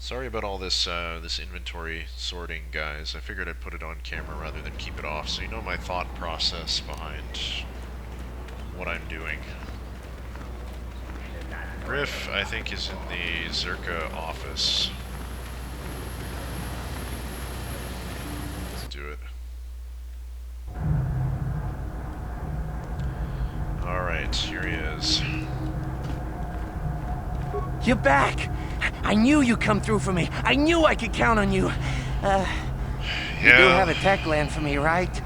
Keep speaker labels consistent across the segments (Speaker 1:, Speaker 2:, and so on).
Speaker 1: Sorry about all this this inventory sorting, guys. I figured I'd put it on camera rather than keep it off, so you know my thought process behind what I'm doing. Griff, I think, is in the Zerka office. Let's do it. Alright, here he is.
Speaker 2: You're back! I knew you'd come through for me. I knew I could count on you. You do have a tech land for me, right?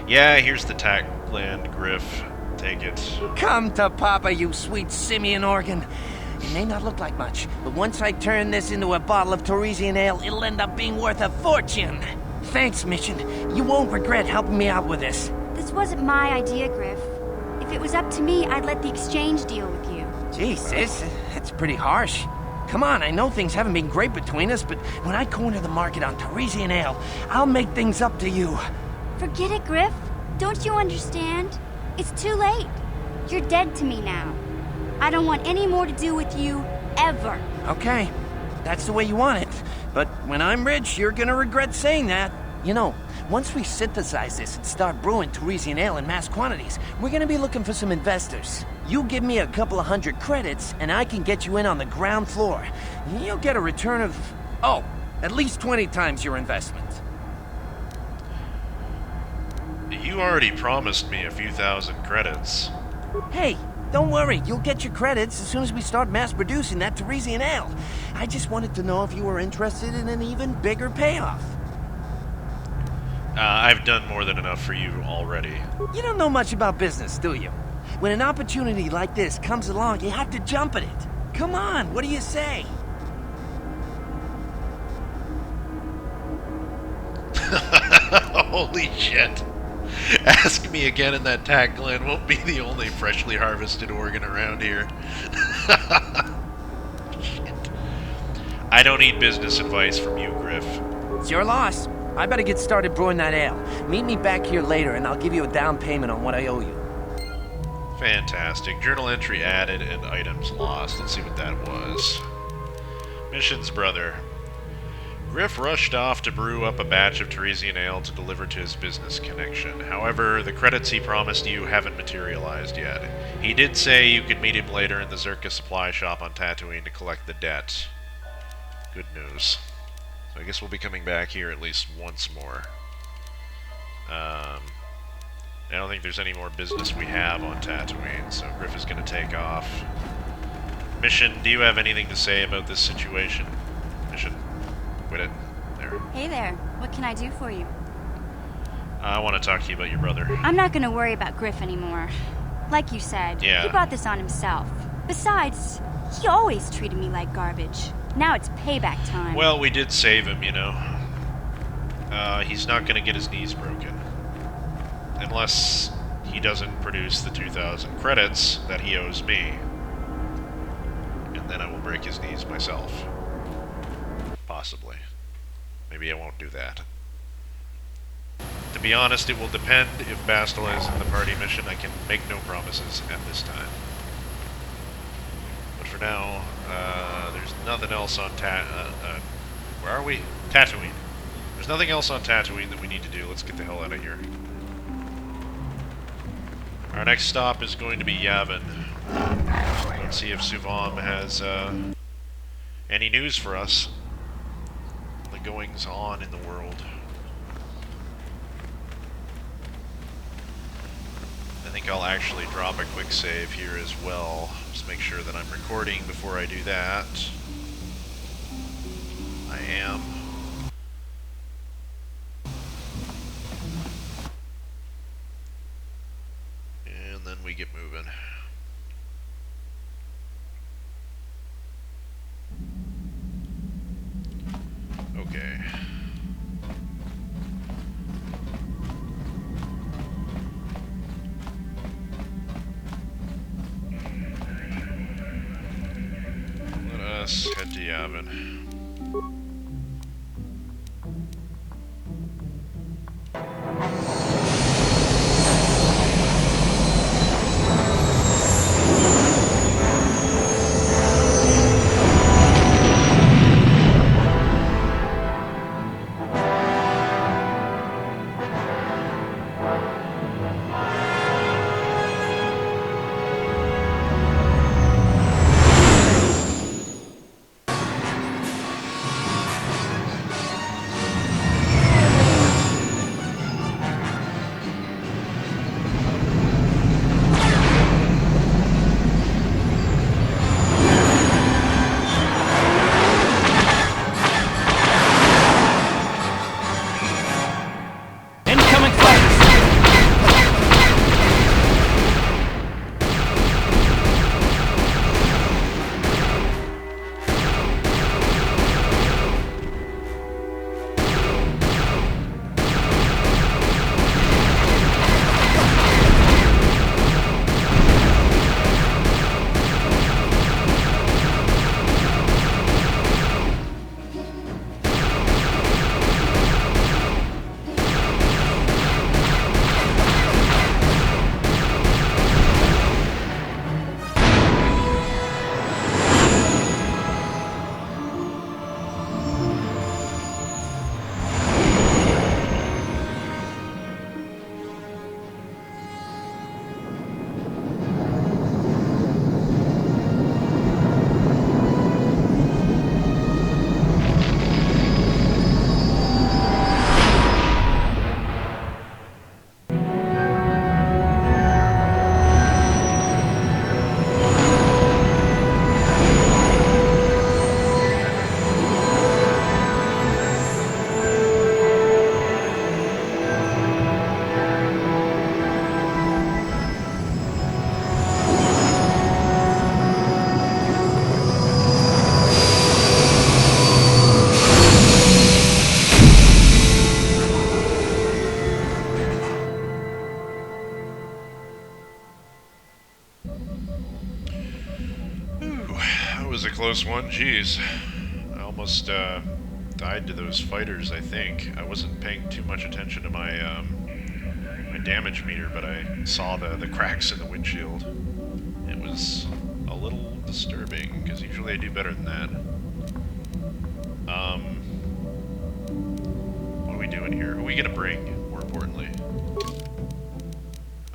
Speaker 1: Yeah, here's the tech land, Griff. Take it.
Speaker 2: Come to Papa, you sweet simian organ. It may not look like much, but once I turn this into a bottle of Torresian ale, it'll end up being worth a fortune. Thanks, Mission. You won't regret helping me out with this.
Speaker 3: This wasn't my idea, Griff. If it was up to me, I'd let the exchange deal with you.
Speaker 2: Jesus, that's pretty harsh. Come on, I know things haven't been great between us, but when I corner the market on Torresian ale, I'll make things up to you.
Speaker 3: Forget it, Griff. Don't you understand? It's too late. You're dead to me now. I don't want any more to do with you, ever.
Speaker 2: Okay, that's the way you want it. But when I'm rich, you're gonna regret saying that. You know, once we synthesize this and start brewing Torresian ale in mass quantities, we're gonna be looking for some investors. You give me a couple of 100 credits, and I can get you in on the ground floor. You'll get a return of, at least 20 times your investment.
Speaker 1: You already promised me a few thousand credits.
Speaker 2: Hey, don't worry. You'll get your credits as soon as we start mass producing that Torresian ale. I just wanted to know if you were interested in an even bigger payoff.
Speaker 1: I've done more than enough for you already.
Speaker 2: You don't know much about business, do you? When an opportunity like this comes along, you have to jump at it. Come on, what do you say?
Speaker 1: Holy shit. Ask me again and that tack gland won't be the only freshly harvested organ around here. Shit. I don't need business advice from you, Griff.
Speaker 2: It's your loss. I better get started brewing that ale. Meet me back here later and I'll give you a down payment on what I owe you.
Speaker 1: Fantastic. Journal entry added and items lost. Let's see what that was. Mission's brother. Griff rushed off to brew up a batch of Torresian ale to deliver to his business connection. However, the credits he promised you haven't materialized yet. He did say you could meet him later in the Zerka supply shop on Tatooine to collect the debt. Good news. So I guess we'll be coming back here at least once more. I don't think there's any more business we have on Tatooine, so Griff is going to take off. Mission, do you have anything to say about this situation? Mission? Quit it. There.
Speaker 3: Hey there. What can I do for you?
Speaker 1: I want to talk to you about your brother.
Speaker 3: I'm not gonna worry about Griff anymore. Like you said,
Speaker 1: Yeah.
Speaker 3: he brought this on himself. Besides, he always treated me like garbage. Now it's payback time.
Speaker 1: Well, we did save him, you know. He's not going to get his knees broken. Unless he doesn't produce the 2,000 credits that he owes me. And then I will break his knees myself. Possibly. Maybe I won't do that. To be honest, it will depend if Bastila is in the party mission. I can make no promises at this time. But for now, there's nothing else on where are we? Tatooine. There's nothing else on Tatooine that we need to do. Let's get the hell out of here. Our next stop is going to be Yavin. Let's see if Suvam has any news for us. The goings on in the world. I think I'll actually drop a quick save here as well. Just make sure that I'm recording before I do that. I am. And then we get moving. Okay. Let us head to Yavin. was a close one. Jeez. I almost died to those fighters, I think. I wasn't paying too much attention to my my damage meter, but I saw the cracks in the windshield. It was a little disturbing, because usually I do better than that. What are we doing here? Who are we gonna bring, more importantly?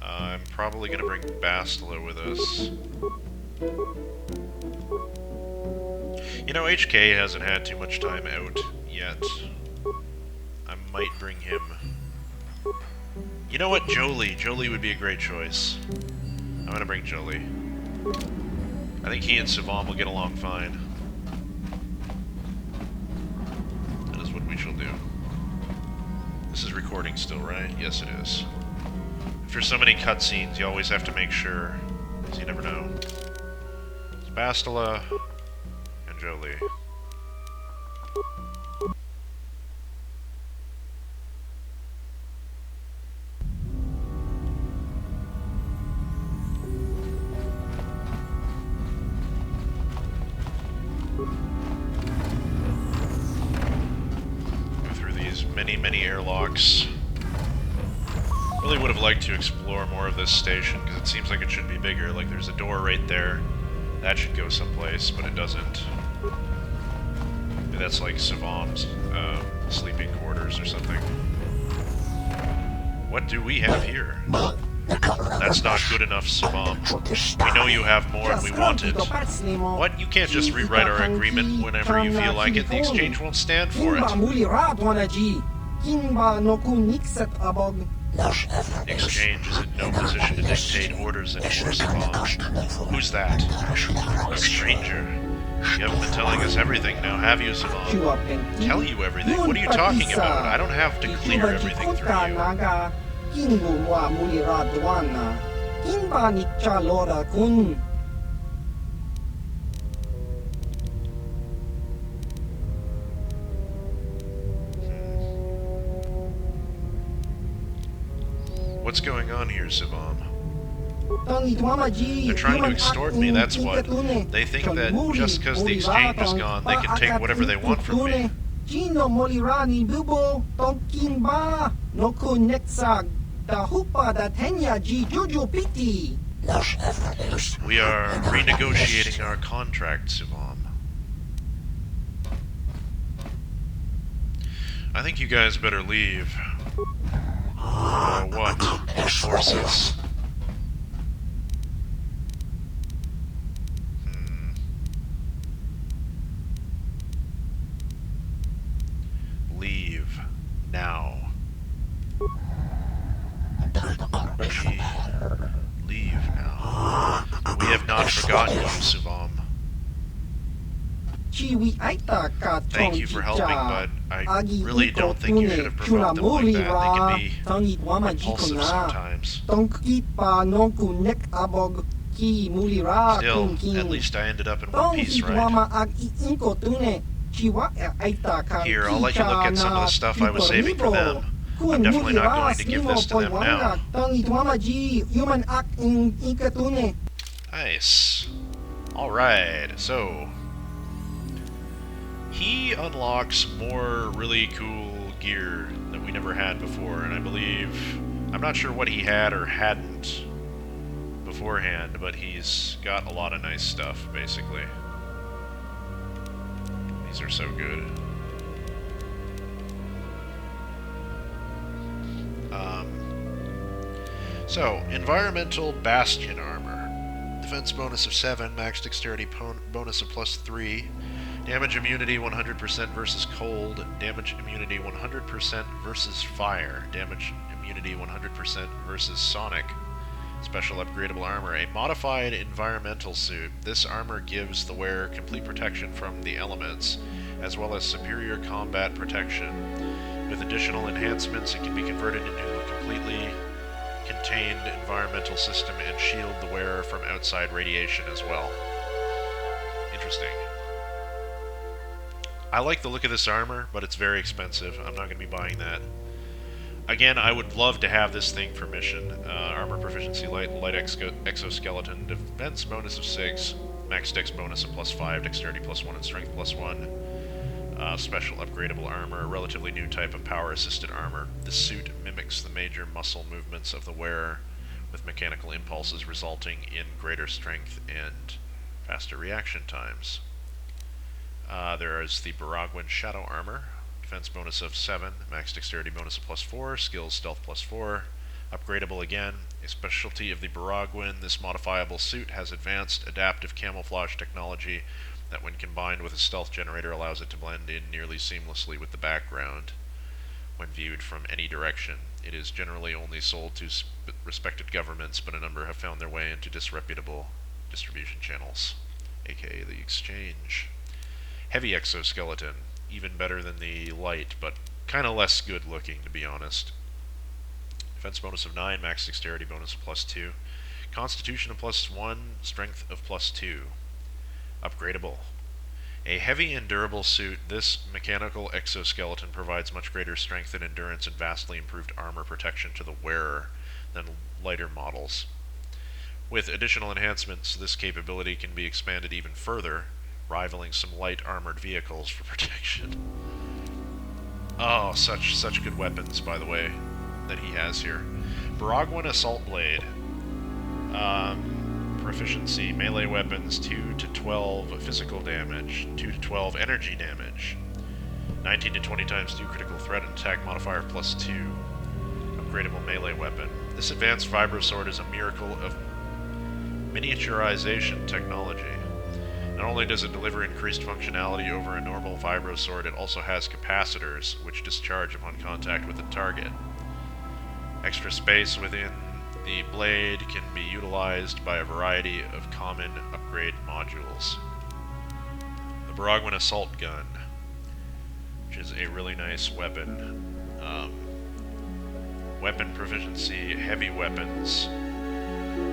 Speaker 1: I'm probably gonna bring Bastila with us. You know, HK hasn't had too much time out yet. I might bring him. You know what? Jolie. Jolie would be a great choice. I'm gonna bring Jolie. I think he and Sivam will get along fine. That is what we shall do. This is recording still, right? Yes, it is. If there's so many cutscenes, you always have to make sure, because you never know. It's Bastila and Jolie. Many airlocks. Really would have liked to explore more of this station, because it seems like it should be bigger. Like, there's a door right there. That should go someplace, but it doesn't. Maybe that's like Savam's sleeping quarters or something. What do we have here? That's not good enough, Savam. We know you have more and we want it. What? You can't just rewrite our agreement whenever you feel like it. The exchange won't stand for it. The exchange is in no position to dictate orders anymore, Savam. Who's that? A stranger. You haven't been telling us everything now, have you, Savam? Tell you everything? What are you talking about? I don't have to clear everything through you. What's going on here, Sivam? They're trying to extort me, that's what. They think that just because the exchange is gone, they can take whatever they want from me. We are renegotiating our contract, Sivam. I think you guys better leave. What? Forces. Leave. Now. Leave now. We have not forgotten you, Sivam. Thank you for helping, but I really don't think you should have provoked them like that. They can be impulsive sometimes. Still, at least I ended up in one piece, right? Here, I'll let you look at some of the stuff I was saving for them. I'm definitely not going to give this to them now. Nice. Alright, so... he unlocks more really cool gear that we never had before, and I believe... I'm not sure what he had or hadn't beforehand, but he's got a lot of nice stuff, basically. These are so good. So, Environmental Bastion Armor. Defense bonus of 7, max dexterity bonus of +3, damage immunity 100% versus cold, damage immunity 100% versus fire, damage immunity 100% versus sonic. Special upgradable armor, a modified environmental suit. This armor gives the wearer complete protection from the elements, as well as superior combat protection. With additional enhancements, it can be converted into a completely contained environmental system and shield the wearer from outside radiation as well. Interesting. I like the look of this armor, but it's very expensive. I'm not going to be buying that. Again, I would love to have this thing for mission. Armor proficiency, light exoskeleton, defense bonus of 6. Max dex bonus of +5, dexterity +1, and strength +1. Special upgradable armor, a relatively new type of power-assisted armor. The suit mimics the major muscle movements of the wearer, with mechanical impulses resulting in greater strength and faster reaction times. There is the Bronwen Shadow Armor, defense bonus of 7, max dexterity bonus of +4, skills stealth +4, upgradable again. A specialty of the Bronwen, this modifiable suit has advanced adaptive camouflage technology that when combined with a stealth generator allows it to blend in nearly seamlessly with the background when viewed from any direction. It is generally only sold to respected governments, but a number have found their way into disreputable distribution channels, aka the exchange. Heavy exoskeleton, even better than the light, but kind of less good looking, to be honest. Defense bonus of 9, max dexterity bonus of +2, constitution of +1, strength of +2. Upgradable. A heavy and durable suit, this mechanical exoskeleton provides much greater strength and endurance and vastly improved armor protection to the wearer than lighter models. With additional enhancements, this capability can be expanded even further, rivaling some light armored vehicles for protection. Oh, such good weapons, by the way, that he has here. Bronwen Assault Blade. Proficiency, melee weapons, 2 to 12 physical damage, 2 to 12 energy damage, 19 to 20 times 2 critical threat and attack modifier +2. Upgradable melee weapon. This advanced vibrosword is a miracle of miniaturization technology. Not only does it deliver increased functionality over a normal vibrosword, it also has capacitors, which discharge upon contact with the target. Extra space within the blade can be utilized by a variety of common upgrade modules. The Bronwen Assault Gun, which is a really nice weapon. Weapon proficiency, heavy weapons,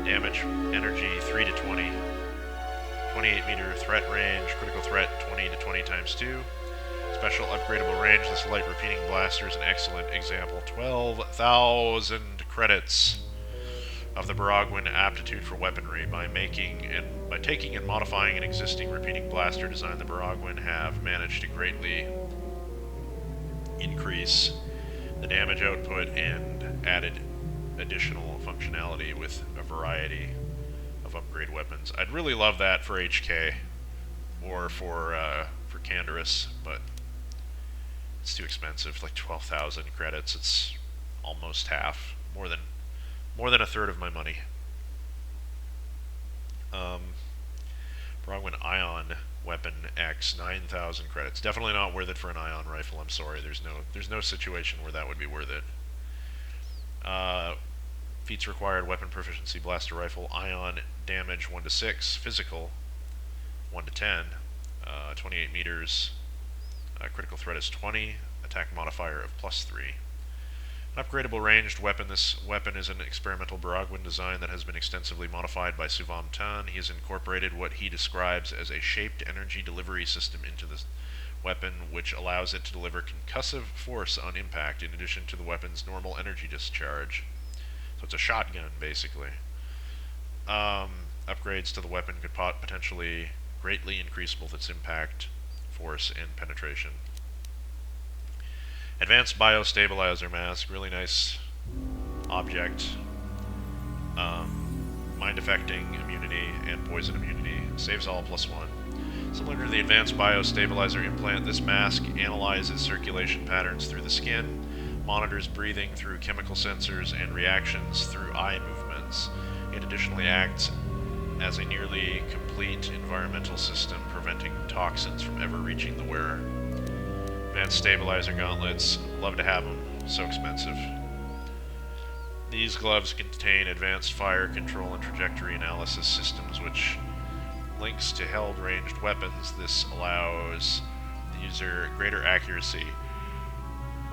Speaker 1: damage energy 3 to 20, 28 meter threat range, critical threat 20 to 20 times 2. Special upgradable range, this light repeating blaster is an excellent example. 12,000 credits of the Bronwen aptitude for weaponry. By taking and modifying an existing repeating blaster design, the Bronwen have managed to greatly increase the damage output and added additional functionality with a variety of upgrade weapons. I'd really love that for HK or for Canderous, but it's too expensive. Like 12,000 credits. It's almost half, more than a third of my money. Bronwen Ion Weapon X, 9,000 credits. Definitely not worth it for an ion rifle. I'm sorry. There's no situation where that would be worth it. Feats required: weapon proficiency, blaster rifle, ion damage 1 to 6, physical 1 to 10, 28 meters. Critical threat is 20. Attack modifier of +3. An upgradable ranged weapon. This weapon is an experimental Bronwen design that has been extensively modified by Suvam Tan. He has incorporated what he describes as a shaped energy delivery system into this weapon, which allows it to deliver concussive force on impact in addition to the weapon's normal energy discharge. So it's a shotgun, basically. Upgrades to the weapon could potentially greatly increase both its impact, force, and penetration. Advanced Biostabilizer Mask, really nice object. Mind affecting immunity and poison immunity. Saves all +1. Similar to the Advanced Biostabilizer Implant, this mask analyzes circulation patterns through the skin, monitors breathing through chemical sensors, and reactions through eye movements. It additionally acts as a nearly complete environmental system, preventing toxins from ever reaching the wearer. Advanced Stabilizer Gauntlets, love to have them, so expensive. These gloves contain advanced fire control and trajectory analysis systems, which links to held ranged weapons. This allows the user greater accuracy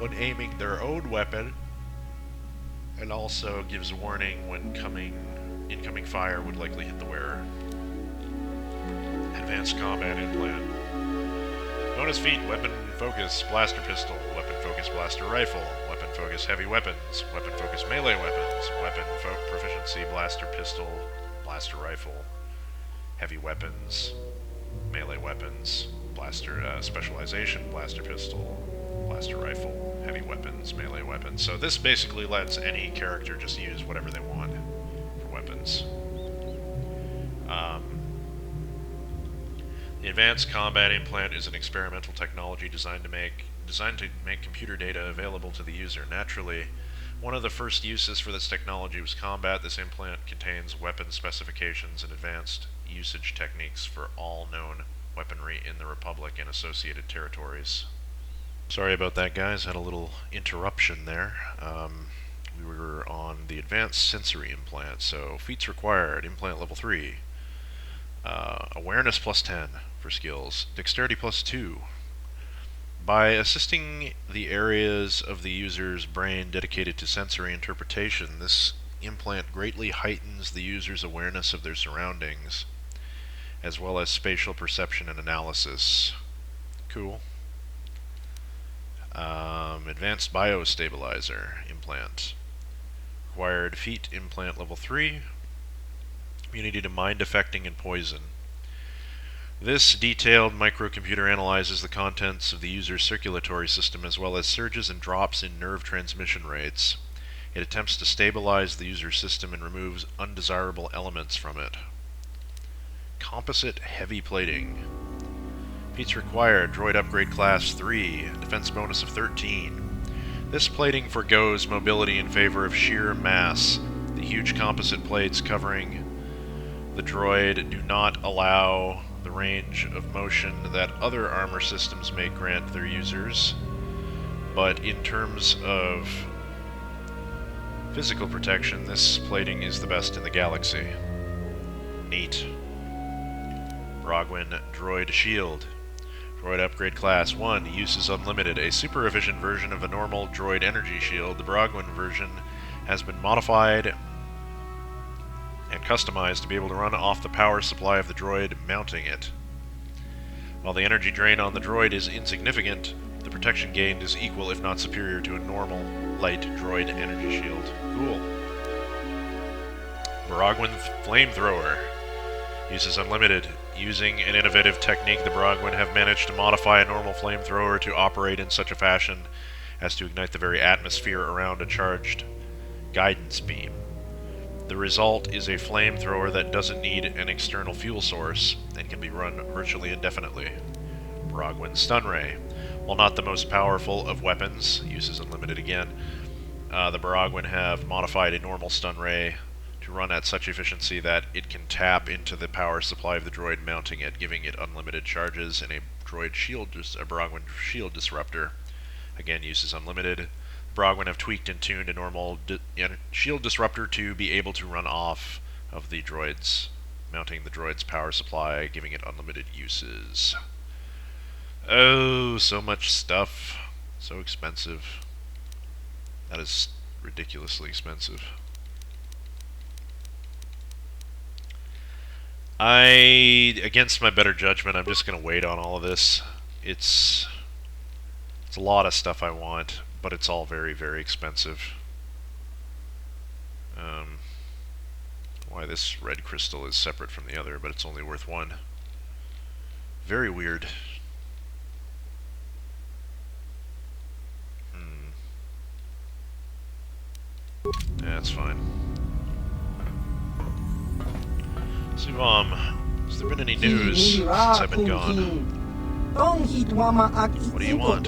Speaker 1: when aiming their own weapon, and also gives warning when incoming fire would likely hit the wearer. Advanced Combat Implant. Bonus feat: weapon focus blaster pistol, weapon focus blaster rifle, weapon focus heavy weapons, weapon focus melee weapons, weapon proficiency blaster pistol, blaster rifle, heavy weapons, melee weapons, blaster specialization, blaster pistol, blaster rifle, heavy weapons, melee weapons. So this basically lets any character just use whatever they want for weapons. The Advanced Combat Implant is an experimental technology designed to make computer data available to the user. Naturally, one of the first uses for this technology was combat. This implant contains weapon specifications and advanced usage techniques for all known weaponry in the Republic and associated territories. Sorry about that, guys. Had a little interruption there. We were on the Advanced Sensory Implant. So, feats required, implant level 3. Awareness plus 10 for skills. Dexterity plus 2. By assisting the areas of the user's brain dedicated to sensory interpretation, this implant greatly heightens the user's awareness of their surroundings, as well as spatial perception and analysis. Cool. Advanced Biostabilizer Implant. Required feat, implant level 3. Immunity to mind affecting and poison. This detailed microcomputer analyzes the contents of the user's circulatory system as well as surges and drops in nerve transmission rates. It attempts to stabilize the user's system and removes undesirable elements from it. Composite heavy plating. Feats required, droid upgrade class 3, defense bonus of 13. This plating forgoes mobility in favor of sheer mass. The huge composite plates covering the droid do not allow the range of motion that other armor systems may grant their users, but in terms of physical protection, this plating is the best in the galaxy. Neat. Bronwen Droid Shield. Droid upgrade class 1, use is unlimited. A super efficient version of a normal droid energy shield, the Bronwen version has been modified and customized to be able to run off the power supply of the droid mounting it. While the energy drain on the droid is insignificant, the protection gained is equal if not superior to a normal light droid energy shield. Cool. Bronwen Flamethrower. Use is unlimited. Using an innovative technique, the Bronwen have managed to modify a normal flamethrower to operate in such a fashion as to ignite the very atmosphere around a charged guidance beam. The result is a flamethrower that doesn't need an external fuel source and can be run virtually indefinitely. Bronwen Stun Ray. While not the most powerful of weapons, use is unlimited again, the Bronwen have modified a normal stun ray to run at such efficiency that it can tap into the power supply of the droid mounting it, giving it unlimited charges and a Bronwen shield disruptor. Again, use is unlimited. Bronwen have tweaked and tuned a normal shield disruptor to be able to run off of the droids, mounting the droid's power supply, giving it unlimited uses. Oh, so much stuff. So expensive. That is ridiculously expensive. Against my better judgment, I'm just going to wait on all of this. It's a lot of stuff I want, but it's all very, very expensive. Why this red crystal is separate from the other, but it's only worth 1. Very weird. Yeah, that's fine. Subom, has there been any news since I've been gone? What do you want?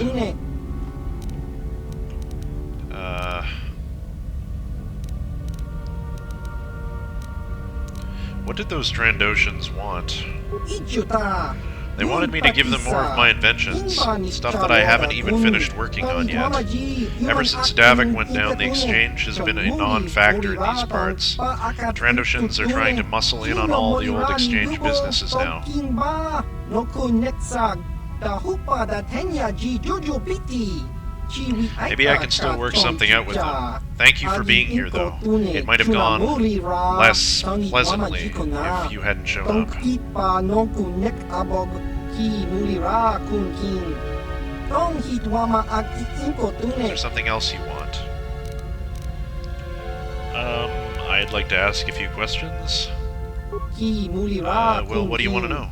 Speaker 1: What did those Trandoshans want? They wanted me to give them more of my inventions, stuff that I haven't even finished working on yet. Ever since Davik went down, the exchange has been a non-factor in these parts. The Trandoshans are trying to muscle in on all the old exchange businesses now. Maybe I can still work something out with them. Thank you for being here, though. It might have gone less pleasantly if you hadn't shown up. Is there something else you want? I'd like to ask a few questions. Well, what do you want to know?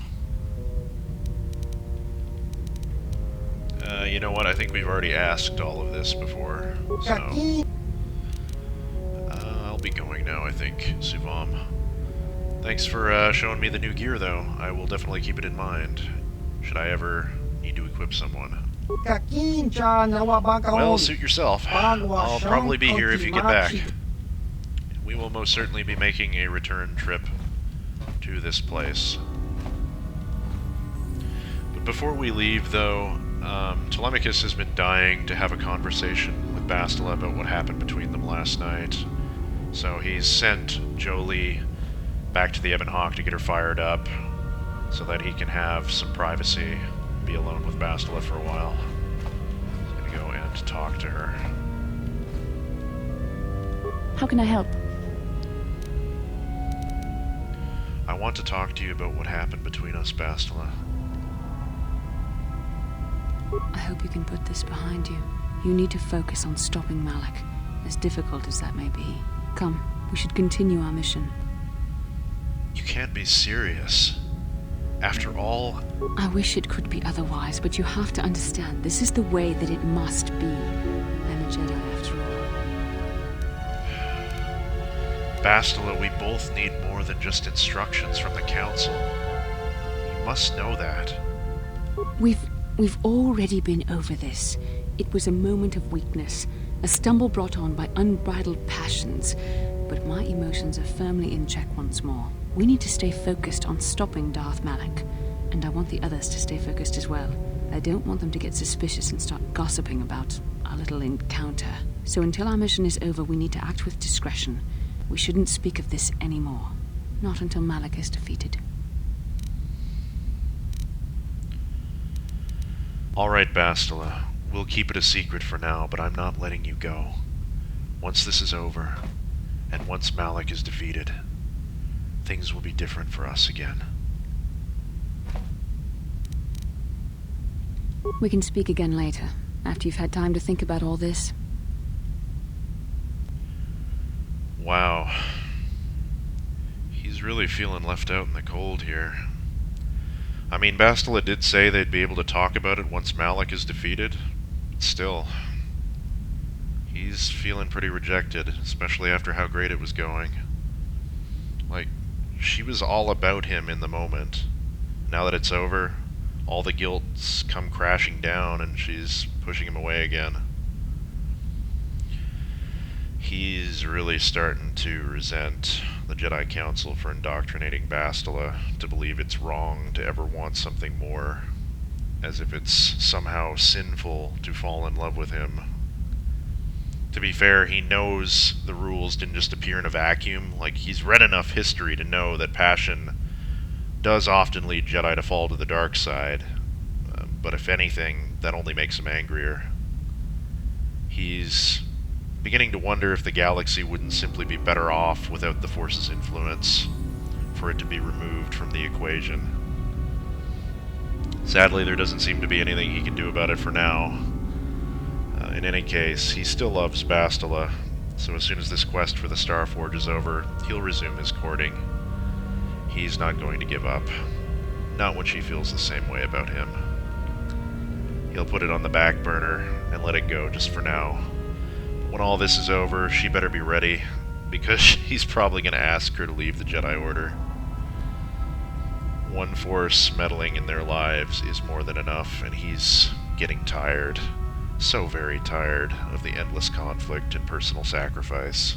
Speaker 1: You know what? I think we've already asked all of this before, so... I'll be going now, I think, Suvam. Thanks for showing me the new gear, though. I will definitely keep it in mind, should I ever need to equip someone. Well, suit yourself. I'll probably be here if you get back. We will most certainly be making a return trip to this place. But before we leave, though, Telemachus has been dying to have a conversation with Bastila about what happened between them last night. So he's sent Jolie back to the Ebon Hawk to get her fired up, so that he can have some privacy, be alone with Bastila for a while. He's gonna go and talk to her.
Speaker 4: How can I help?
Speaker 1: I want to talk to you about what happened between us, Bastila.
Speaker 4: I hope you can put this behind you. You need to focus on stopping Malak, as difficult as that may be. Come, we should continue our mission.
Speaker 1: You can't be serious. After all...
Speaker 4: I wish it could be otherwise, but you have to understand, this is the way that it must be. I'm a Jedi after all.
Speaker 1: Bastila, we both need more than just instructions from the Council. You must know that.
Speaker 4: We've already been over this. It was a moment of weakness, a stumble brought on by unbridled passions. But my emotions are firmly in check once more. We need to stay focused on stopping Darth Malak, and I want the others to stay focused as well. I don't want them to get suspicious and start gossiping about our little encounter. So until our mission is over, we need to act with discretion. We shouldn't speak of this anymore. Not until Malak is defeated.
Speaker 1: Alright, Bastila. We'll keep it a secret for now, but I'm not letting you go. Once this is over, and once Malak is defeated, things will be different for us again.
Speaker 4: We can speak again later, after you've had time to think about all this.
Speaker 1: Wow. He's really feeling left out in the cold here. I mean, Bastila did say they'd be able to talk about it once Malak is defeated, but still, he's feeling pretty rejected, especially after how great it was going. Like, she was all about him in the moment. Now that it's over, all the guilt's come crashing down and she's pushing him away again. He's really starting to resent the Jedi Council for indoctrinating Bastila to believe it's wrong to ever want something more, as if it's somehow sinful to fall in love with him. To be fair, he knows the rules didn't just appear in a vacuum. Like, he's read enough history to know that passion does often lead Jedi to fall to the dark side, but if anything, that only makes him angrier. He's beginning to wonder if the galaxy wouldn't simply be better off without the Force's influence, for it to be removed from the equation. Sadly, there doesn't seem to be anything he can do about it for now. In any case, he still loves Bastila, so as soon as this quest for the Starforge is over, he'll resume his courting. He's not going to give up. Not when she feels the same way about him. He'll put it on the back burner and let it go just for now. When all this is over, she better be ready, because he's probably going to ask her to leave the Jedi Order. One Force meddling in their lives is more than enough, and he's getting tired. So very tired of the endless conflict and personal sacrifice.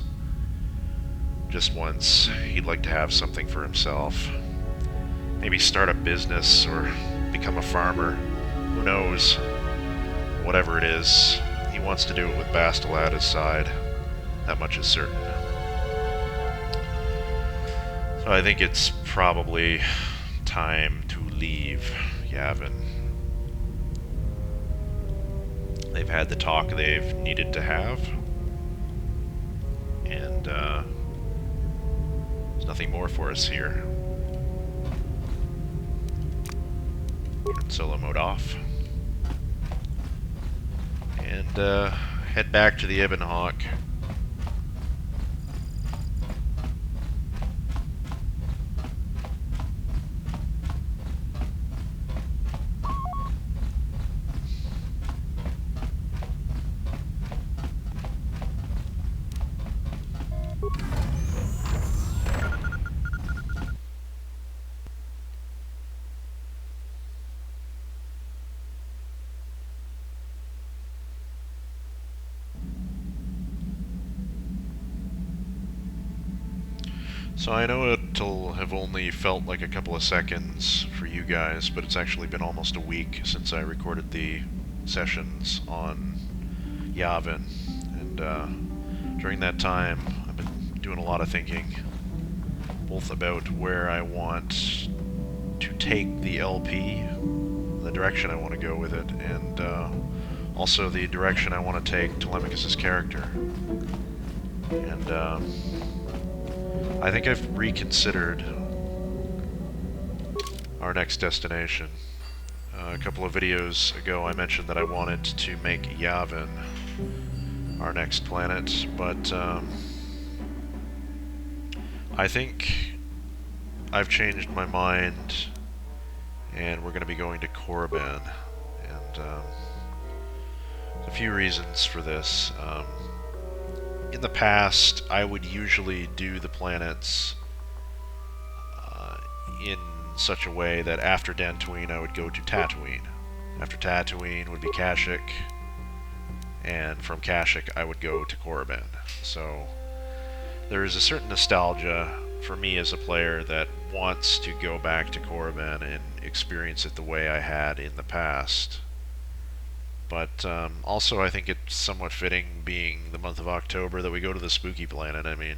Speaker 1: Just once, he'd like to have something for himself. Maybe start a business, or become a farmer. Who knows? Whatever it is, he wants to do it with Bastila at his side. That much is certain. So I think it's probably time to leave Yavin. They've had the talk they've needed to have. And, there's nothing more for us here. Turn solo mode off. And, head back to the Ebon Hawk. So I know it'll have only felt like a couple of seconds for you guys, but it's actually been almost a week since I recorded the sessions on Yavin, and during that time I've been doing a lot of thinking, both about where I want to take the LP, the direction I want to go with it, and also the direction I want to take Telemachus' character. And I think I've reconsidered our next destination. A couple of videos ago I mentioned that I wanted to make Yavin our next planet, but I think I've changed my mind and we're going to be going to Korriban. And there's a few reasons for this. In the past, I would usually do the planets in such a way that after Tatooine I would go to Tatooine. After Tatooine would be Kashyyyk, and from Kashyyyk I would go to Korriban. So there is a certain nostalgia for me as a player that wants to go back to Korriban and experience it the way I had in the past. But also I think it's somewhat fitting, being the month of October, that we go to the spooky planet. I mean,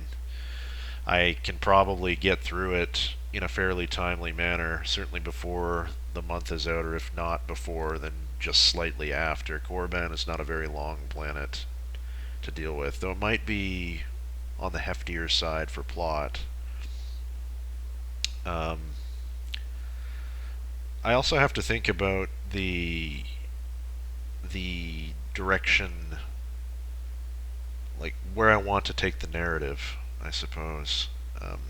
Speaker 1: I can probably get through it in a fairly timely manner, certainly before the month is out, or if not before, then just slightly after. Korriban is not a very long planet to deal with, though it might be on the heftier side for plot. I also have to think about the direction, like where I want to take the narrative, I suppose.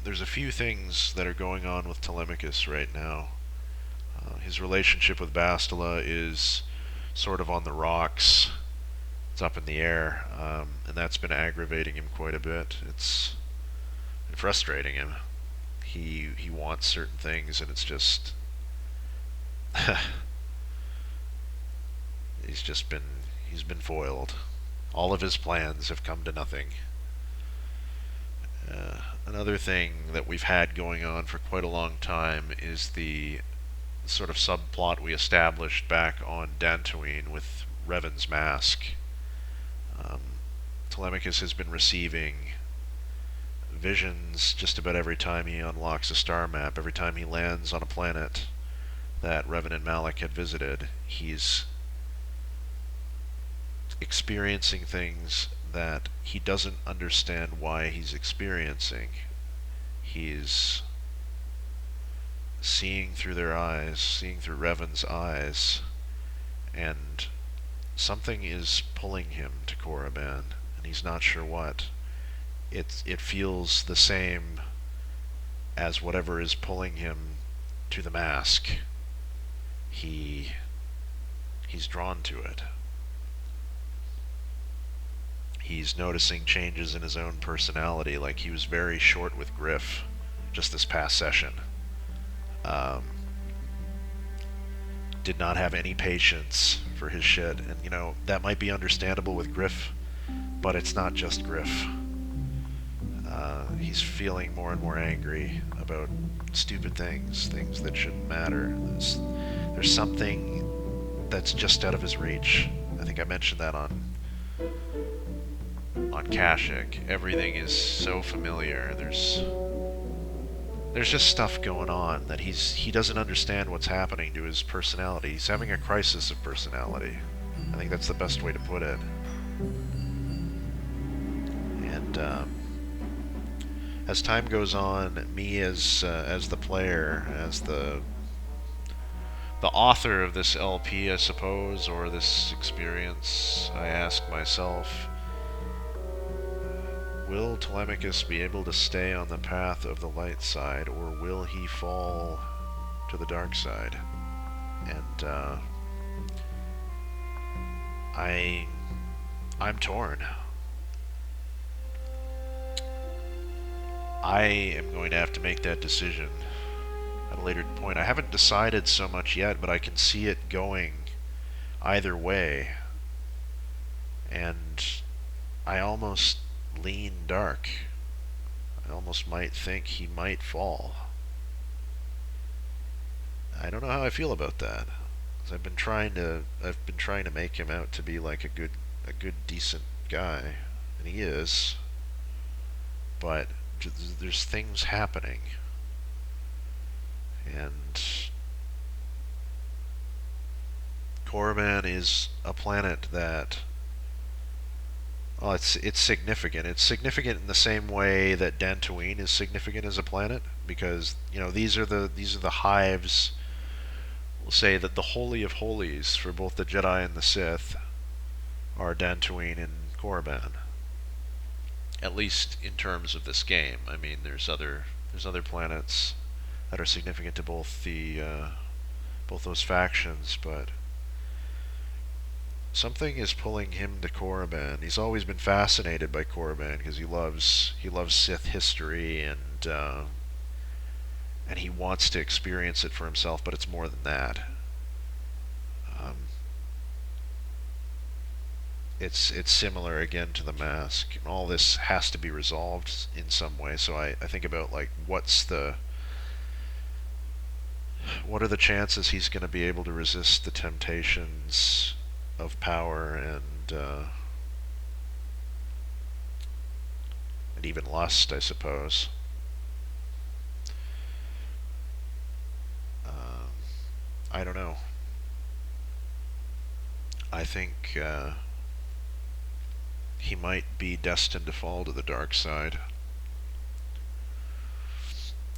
Speaker 1: There's a few things that are going on with Telemachus right now. His relationship with Bastila is sort of on the rocks. It's up in the air, and that's been aggravating him quite a bit. It's been frustrating him. He wants certain things, and it's just he's been foiled. All of his plans have come to nothing. Another thing that we've had going on for quite a long time is the sort of subplot we established back on Tatooine with Revan's mask. Telemachus has been receiving visions just about every time he unlocks a star map. Every time he lands on a planet that Revan and Malak had visited, he's experiencing things that he doesn't understand why he's experiencing. He's seeing through their eyes, seeing through Revan's eyes, and something is pulling him to Korriban, and he's not sure what. It feels the same as whatever is pulling him to the mask. He's drawn to it. He's noticing changes in his own personality, like he was very short with Griff just this past session. Did not have any patience for his shit, and you know, that might be understandable with Griff, but it's not just Griff. He's feeling more and more angry about stupid things that shouldn't matter. There's something that's just out of his reach. I think I mentioned that on Kashyyyk. Everything is so familiar. There's just stuff going on that he doesn't understand what's happening to his personality. He's having a crisis of personality. I think that's the best way to put it. And as time goes on, me as the player, as the author of this LP, I suppose, or this experience, I ask myself, will Telemachus be able to stay on the path of the light side, or will he fall to the dark side? And I'm torn. I am going to have to make that decision at a later point. I haven't decided so much yet, but I can see it going either way. And I almost lean dark. I almost might think he might fall. I don't know how I feel about that. 'Cause I've been trying to make him out to be like a good, decent guy, and he is. But there's things happening, and Korriban is a planet that, well, it's significant. It's significant in the same way that Tatooine is significant as a planet, because these are the hives. We'll say that the Holy of Holies for both the Jedi and the Sith are Tatooine and Korriban. At least in terms of this game. I mean, there's other planets that are significant to both those factions, but something is pulling him to Korriban. He's always been fascinated by Korriban because he loves Sith history, and he wants to experience it for himself. But it's more than that. It's similar again to the mask, and all this has to be resolved in some way. So I think about, like, what are the chances he's going to be able to resist the temptations of power and even lust, I suppose. I don't know. I think he might be destined to fall to the dark side.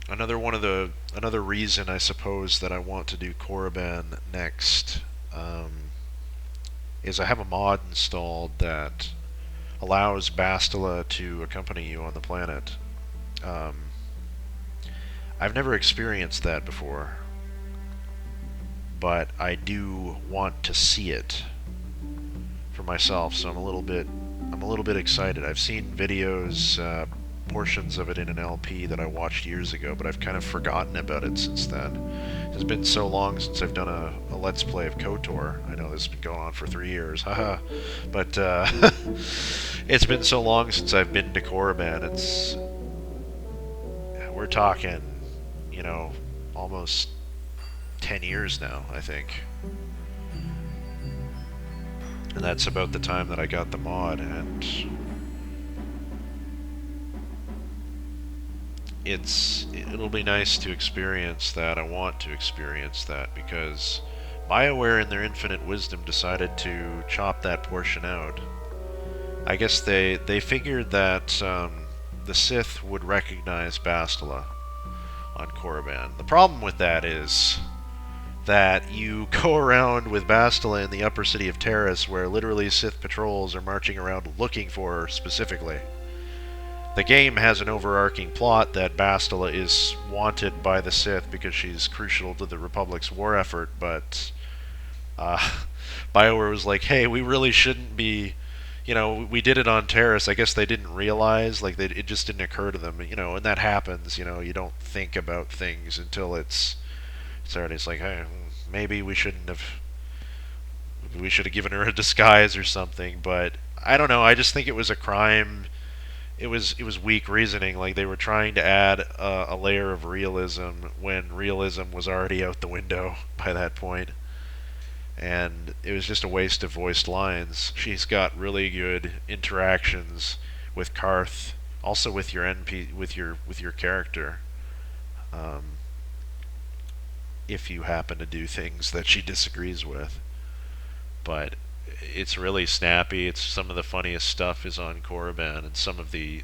Speaker 1: Another reason, I suppose, that I want to do Korriban next is I have a mod installed that allows Bastila to accompany you on the planet. I've never experienced that before, but I do want to see it for myself, so I'm a little bit excited. I've seen videos, portions of it in an LP that I watched years ago, but I've kind of forgotten about it since then. It's been so long since I've done a Let's Play of KotOR. I know this has been going on for 3 years, haha. But it's been so long since I've been to Korriban. We're talking, almost 10 years now, I think. And that's about the time that I got the mod, and it'll be nice to experience that. I want to experience that, because Bioware in their infinite wisdom decided to chop that portion out. I guess they figured that the Sith would recognize Bastila on Korriban. The problem with that is that you go around with Bastila in the upper city of Terrace, where literally Sith patrols are marching around looking for her specifically. The game has an overarching plot that Bastila is wanted by the Sith because she's crucial to the Republic's war effort, but Bioware was like, hey, we really shouldn't be, we did it on Terrace. I guess they didn't realize, it just didn't occur to them, and that happens, you don't think about things until it's already, it's like, hey, maybe we should have given her a disguise or something. But I don't know, I just think it was a crime. It was weak reasoning. Like, they were trying to add a layer of realism when realism was already out the window by that point, and it was just a waste of voiced lines. She's got really good interactions with Karth, also with your with your character. If you happen to do things that she disagrees with. But it's really snappy. It's some of the funniest stuff is on Korriban, and some of the,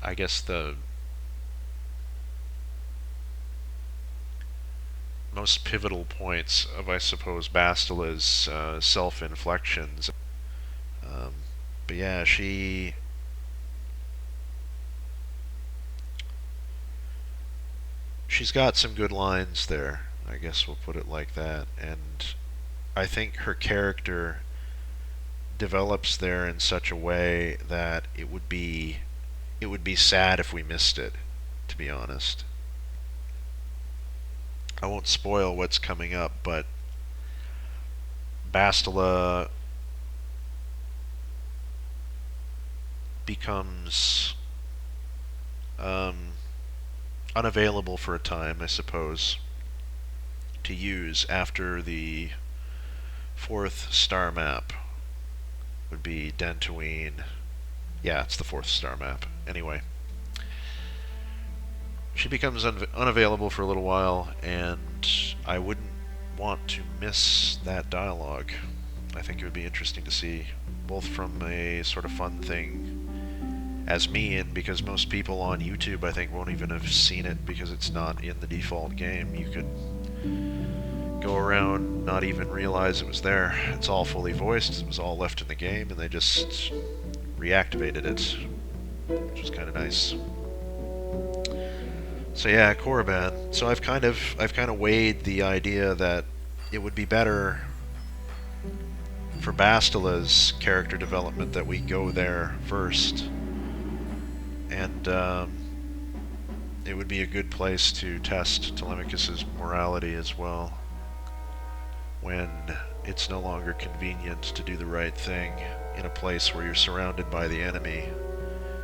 Speaker 1: I guess, the most pivotal points of, I suppose, Bastila's self-inflections. But yeah, she's got some good lines there, I guess we'll put it like that, and I think her character develops there in such a way that it would be sad if we missed it, to be honest. I won't spoil what's coming up, but Bastila becomes unavailable for a time, I suppose, to use after the 4th star map. Would be Tatooine. Yeah, it's the 4th star map. Anyway, she becomes unavailable for a little while, and I wouldn't want to miss that dialogue. I think it would be interesting to see, both from a sort of fun thing as me, and because most people on YouTube, I think, won't even have seen it because it's not in the default game. You could go around, not even realize it was there. It's all fully voiced. It was all left in the game, and they just reactivated it, which was kind of nice. So yeah, Korriban. So I've kind of weighed the idea that it would be better for Bastila's character development that we go there first, and it would be a good place to test Telemachus's morality as well, when it's no longer convenient to do the right thing in a place where you're surrounded by the enemy.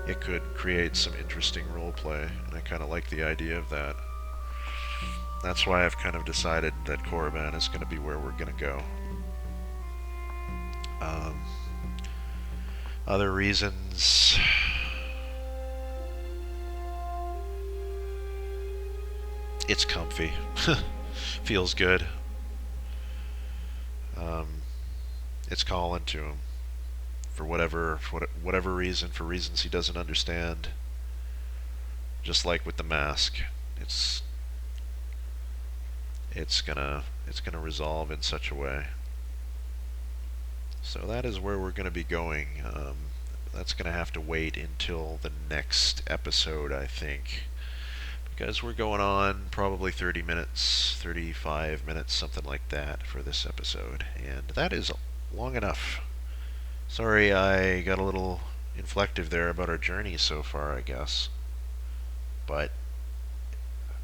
Speaker 1: It could create some interesting roleplay, and I kind of like the idea of that. That's why I've kind of decided that Korriban is going to be where we're going to go. Other reasons... It's comfy. Feels good. It's calling to him. For whatever reason, for reasons he doesn't understand. Just like with the mask, it's gonna resolve in such a way. So that is where we're gonna be going. That's gonna have to wait until the next episode, I think, because we're going on probably 30 minutes, 35 minutes, something like that for this episode, and that is long enough. Sorry I got a little inflective there about our journey so far, I guess. But,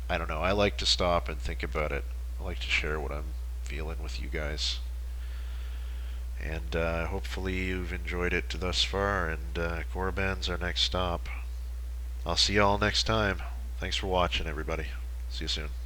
Speaker 1: I don't know, I like to stop and think about it. I like to share what I'm feeling with you guys. And hopefully you've enjoyed it thus far, and Korriban's our next stop. I'll see y'all next time. Thanks for watching, everybody. See you soon.